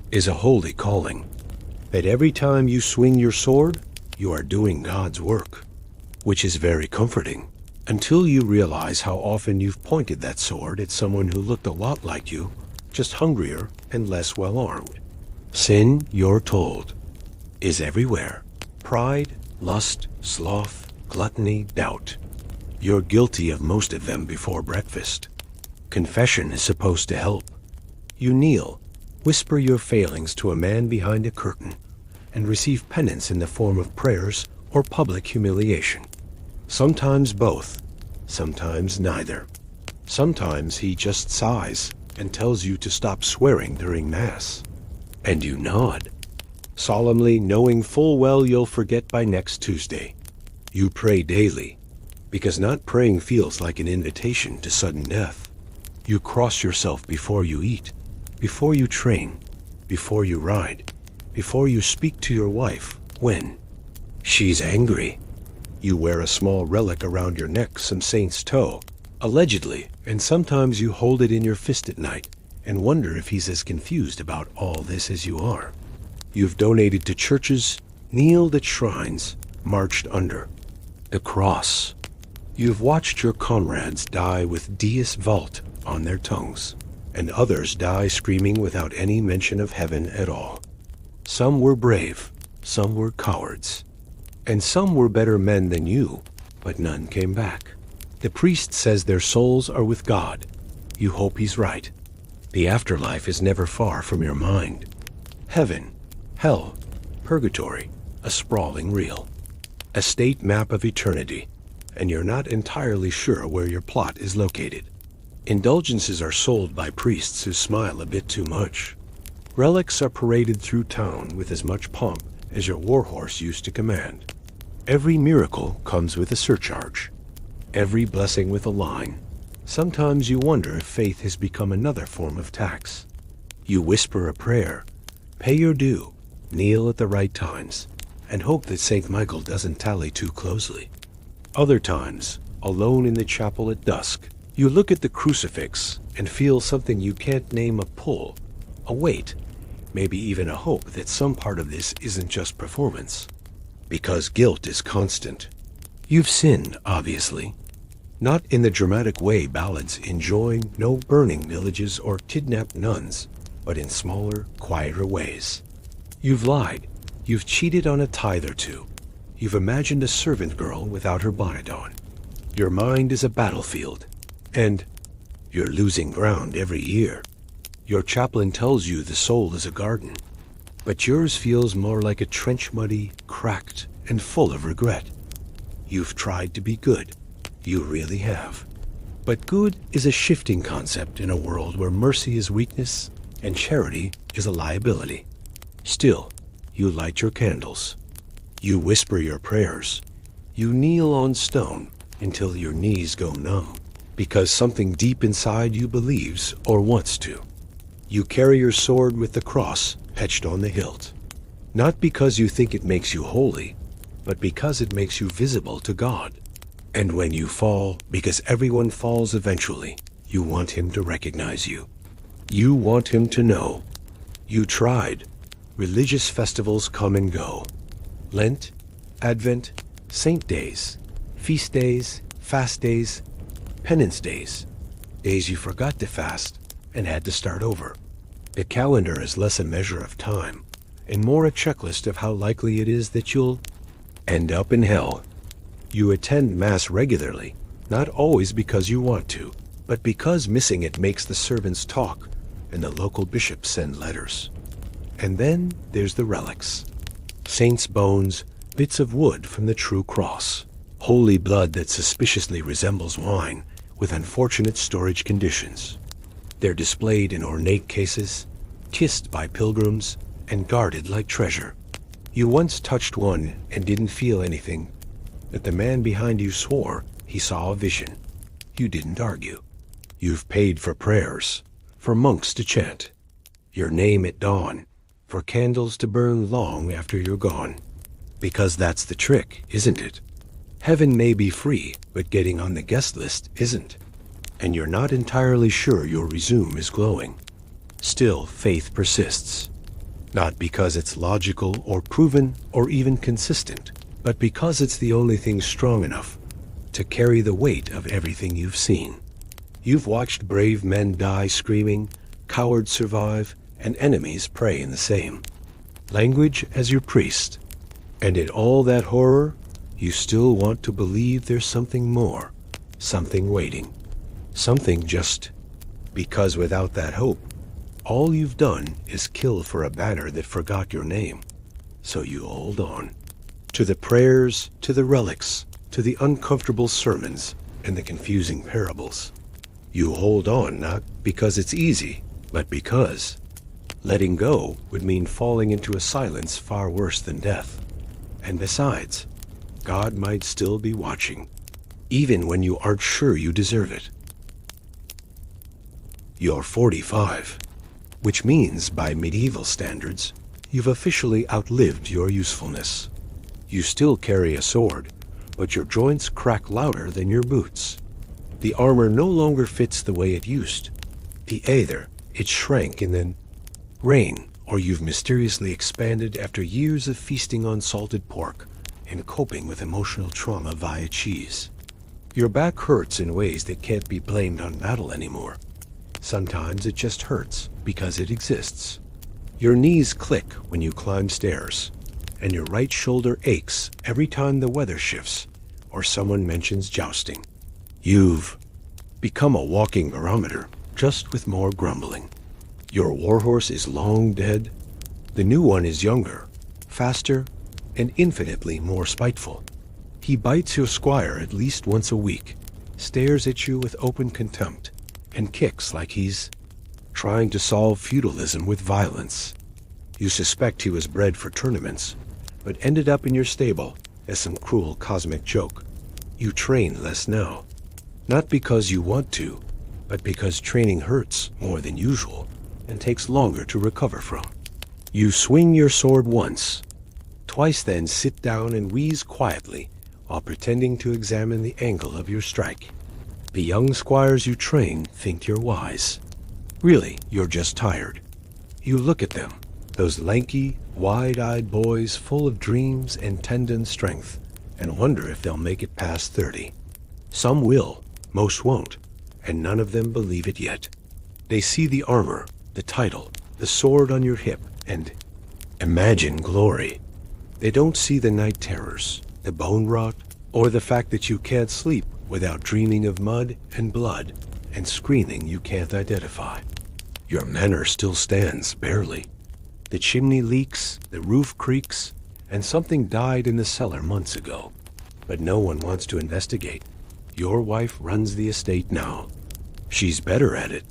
is a holy calling, that every time you swing your sword, you are doing God's work, which is very comforting, until you realize how often you've pointed that sword at someone who looked a lot like you, just hungrier and less well-armed. Sin, you're told, is everywhere. Pride, lust, sloth, gluttony, doubt. You're guilty of most of them before breakfast. Confession is supposed to help. You kneel, whisper your failings to a man behind a curtain, and receive penance in the form of prayers or public humiliation. Sometimes both, sometimes neither. Sometimes he just sighs and tells you to stop swearing during Mass. And you nod, solemnly knowing full well you'll forget by next Tuesday. You pray daily, because not praying feels like an invitation to sudden death. You cross yourself before you eat, before you train, before you ride, before you speak to your wife when she's angry. You wear a small relic around your neck, some saint's toe, allegedly, and sometimes you hold it in your fist at night and wonder if he's as confused about all this as you are. You've donated to churches, kneeled at shrines, marched under the cross. You've watched your comrades die with Dies Vult on their tongues, and others die screaming without any mention of heaven at all. Some were brave, some were cowards, and some were better men than you, but none came back. The priest says their souls are with God. You hope he's right. The afterlife is never far from your mind. Heaven, hell, purgatory, a sprawling reel. A state map of eternity, and you're not entirely sure where your plot is located. Indulgences are sold by priests who smile a bit too much. Relics are paraded through town with as much pomp as your warhorse used to command. Every miracle comes with a surcharge, every blessing with a line. Sometimes you wonder if faith has become another form of tax. You whisper a prayer, pay your due, kneel at the right times, and hope that St. Michael doesn't tally too closely. Other times, alone in the chapel at dusk, you look at the crucifix and feel something you can't name, a pull, a weight, maybe even a hope that some part of this isn't just performance. Because guilt is constant. You've sinned, obviously. Not in the dramatic way ballads enjoying, no burning villages or kidnapped nuns, but in smaller, quieter ways. You've lied. You've cheated on a tithe or two. You've imagined a servant girl without her bonnet on. Your mind is a battlefield, and you're losing ground every year. Your chaplain tells you the soul is a garden, but yours feels more like a trench, muddy, cracked, and full of regret. You've tried to be good. You really have. But good is a shifting concept in a world where mercy is weakness and charity is a liability. Still, you light your candles. You whisper your prayers. You kneel on stone until your knees go numb, because something deep inside you believes or wants to. You carry your sword with the cross etched on the hilt, not because you think it makes you holy, but because it makes you visible to God. And when you fall, because everyone falls eventually, you want him to recognize you. You want him to know. You tried. Religious festivals come and go. Lent, Advent, saint days, feast days, fast days, penance days, days you forgot to fast and had to start over. The calendar is less a measure of time and more a checklist of how likely it is that you'll end up in hell. You attend Mass regularly, not always because you want to, but because missing it makes the servants talk and the local bishops send letters. And then there's the relics. Saints' bones, bits of wood from the true cross, holy blood that suspiciously resembles wine with unfortunate storage conditions. They're displayed in ornate cases, kissed by pilgrims, and guarded like treasure. You once touched one and didn't feel anything, but the man behind you swore he saw a vision. You didn't argue. You've paid for prayers, for monks to chant, your name at dawn, for candles to burn long after you're gone. Because that's the trick, isn't it? Heaven may be free, but getting on the guest list isn't. And you're not entirely sure your resume is glowing. Still, faith persists. Not because it's logical or proven or even consistent, but because it's the only thing strong enough to carry the weight of everything you've seen. You've watched brave men die screaming, cowards survive, and enemies pray in the same. Language as your priest. And in all that horror, you still want to believe there's something more, something waiting, something just because without that hope, all you've done is kill for a banner that forgot your name. So you hold on. To the prayers, to the relics, to the uncomfortable sermons, and the confusing parables. You hold on not because it's easy, but because letting go would mean falling into a silence far worse than death. And besides, God might still be watching, even when you aren't sure you deserve it. You're 45, which means by medieval standards, you've officially outlived your usefulness. You still carry a sword, but your joints crack louder than your boots. The armor no longer fits the way it used. Either it shrank in the rain, or you've mysteriously expanded after years of feasting on salted pork and coping with emotional trauma via cheese. Your back hurts in ways that can't be blamed on battle anymore. Sometimes it just hurts because it exists. Your knees click when you climb stairs, and your right shoulder aches every time the weather shifts or someone mentions jousting. You've become a walking barometer, just with more grumbling. Your warhorse is long dead. The new one is younger, faster, and infinitely more spiteful. He bites your squire at least once a week, stares at you with open contempt, and kicks like he's trying to solve feudalism with violence. You suspect he was bred for tournaments, but ended up in your stable as some cruel cosmic joke. You train less now, not because you want to, but because training hurts more than usual and takes longer to recover from. You swing your sword once, twice then sit down and wheeze quietly while pretending to examine the angle of your strike. The young squires you train think you're wise. Really, you're just tired. You look at them, those lanky, wide-eyed boys full of dreams and tendon strength, and wonder if they'll make it past 30. Some will, most won't, and none of them believe it yet. They see the armor, the title, the sword on your hip, and imagine glory. They don't see the night terrors, the bone rot, or the fact that you can't sleep without dreaming of mud and blood and screaming you can't identify. Your manor still stands, barely. The chimney leaks, the roof creaks, and something died in the cellar months ago. But no one wants to investigate. Your wife runs the estate now. She's better at it.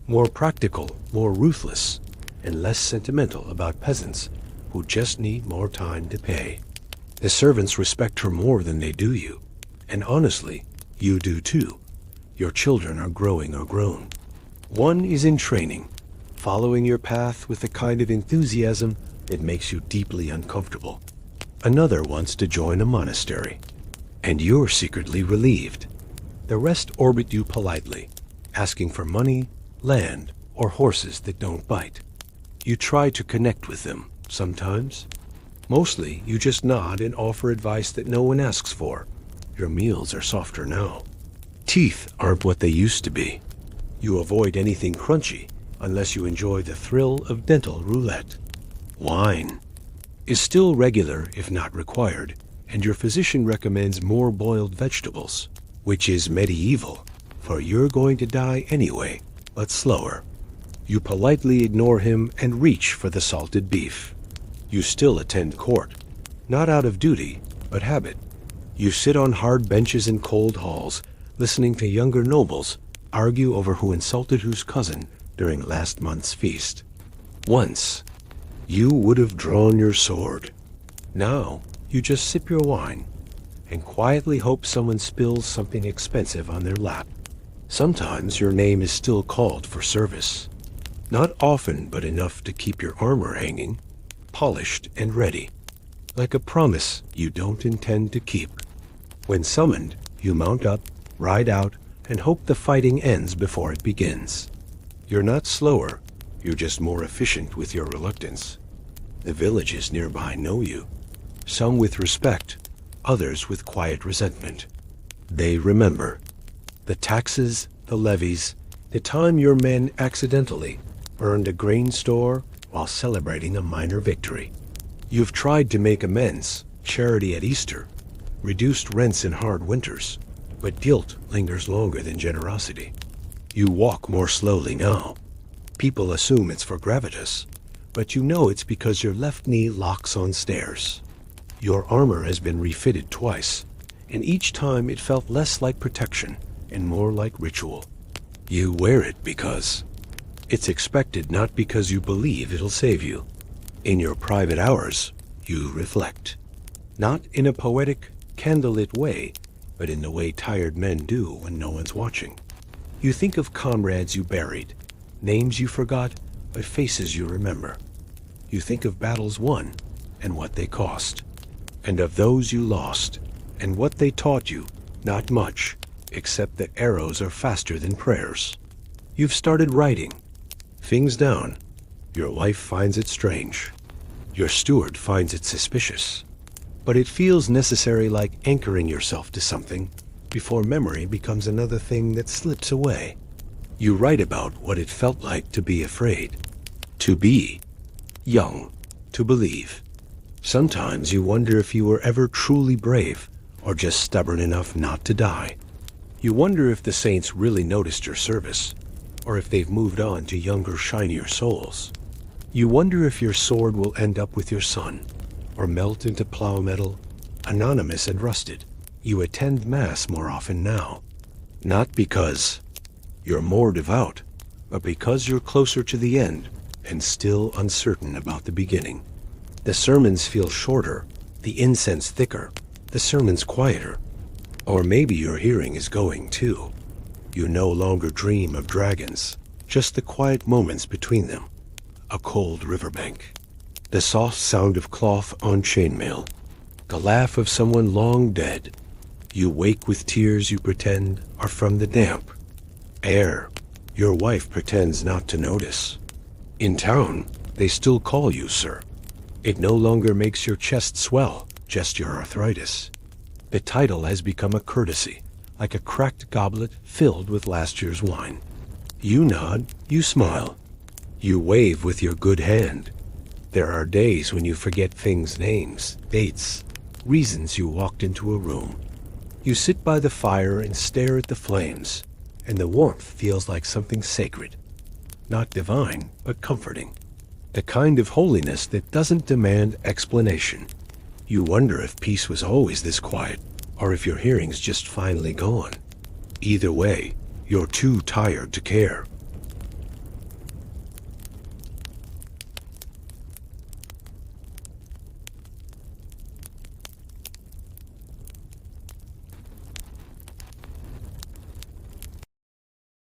More practical, more ruthless, and less sentimental about peasants who just need more time to pay. The servants respect her more than they do you. And honestly, you do too. Your children are growing or grown. One is in training, following your path with the kind of enthusiasm that makes you deeply uncomfortable. Another wants to join a monastery, and you're secretly relieved. The rest orbit you politely, asking for money, land, or horses that don't bite. You try to connect with them, sometimes. Mostly, you just nod and offer advice that no one asks for. Your meals are softer now. Teeth aren't what they used to be. You avoid anything crunchy unless you enjoy the thrill of dental roulette. Wine is still regular if not required, and your physician recommends more boiled vegetables, which is medieval, for you're going to die anyway, but slower. You politely ignore him and reach for the salted beef. You still attend court, not out of duty, but habit. You sit on hard benches in cold halls, listening to younger nobles argue over who insulted whose cousin during last month's feast. Once, you would have drawn your sword. Now, you just sip your wine and quietly hope someone spills something expensive on their lap. Sometimes your name is still called for service. Not often, but enough to keep your armor hanging, polished and ready. like a promise you don't intend to keep. When summoned, you mount up, ride out, and hope the fighting ends before it begins. You're not slower, you're just more efficient with your reluctance. The villages nearby know you, some with respect, others with quiet resentment. They remember the taxes, the levies, the time your men accidentally burned a grain store while celebrating a minor victory. You've tried to make amends, charity at Easter, reduced rents in hard winters, but guilt lingers longer than generosity. You walk more slowly now. People assume it's for gravitas, but you know it's because your left knee locks on stairs. Your armor has been refitted twice, and each time it felt less like protection and more like ritual. You wear it because it's expected, not because you believe it'll save you. In your private hours, you reflect. Not in a poetic, candlelit way, but in the way tired men do when no one's watching. You think of comrades you buried, names you forgot, but faces you remember. You think of battles won and what they cost, and of those you lost and what they taught you. Not much, except that arrows are faster than prayers. You've started writing things down. Your wife finds it strange. Your steward finds it suspicious. But it feels necessary, like anchoring yourself to something before memory becomes another thing that slips away. You write about what it felt like to be afraid, to be young, to believe. Sometimes you wonder if you were ever truly brave or just stubborn enough not to die. You wonder if the saints really noticed your service, or if they've moved on to younger, shinier souls. You wonder if your sword will end up with your son, or melt into plow metal, anonymous and rusted. You attend Mass more often now, not because you're more devout, but because you're closer to the end and still uncertain about the beginning. The sermons feel shorter, the incense thicker, the sermons quieter. Or maybe your hearing is going too. You no longer dream of dragons, just the quiet moments between them. A cold riverbank, the soft sound of cloth on chainmail, the laugh of someone long dead. You wake with tears you pretend are from the damp air. Your wife pretends not to notice. In town, they still call you sir. It no longer makes your chest swell, just your arthritis. The title has become a courtesy, like a cracked goblet filled with last year's wine. You nod, you smile, you wave with your good hand. There are days when you forget things, names, dates, reasons you walked into a room. You sit by the fire and stare at the flames, and the warmth feels like something sacred. Not divine, but comforting. The kind of holiness that doesn't demand explanation. You wonder if peace was always this quiet, or if your hearing's just finally gone. Either way, you're too tired to care.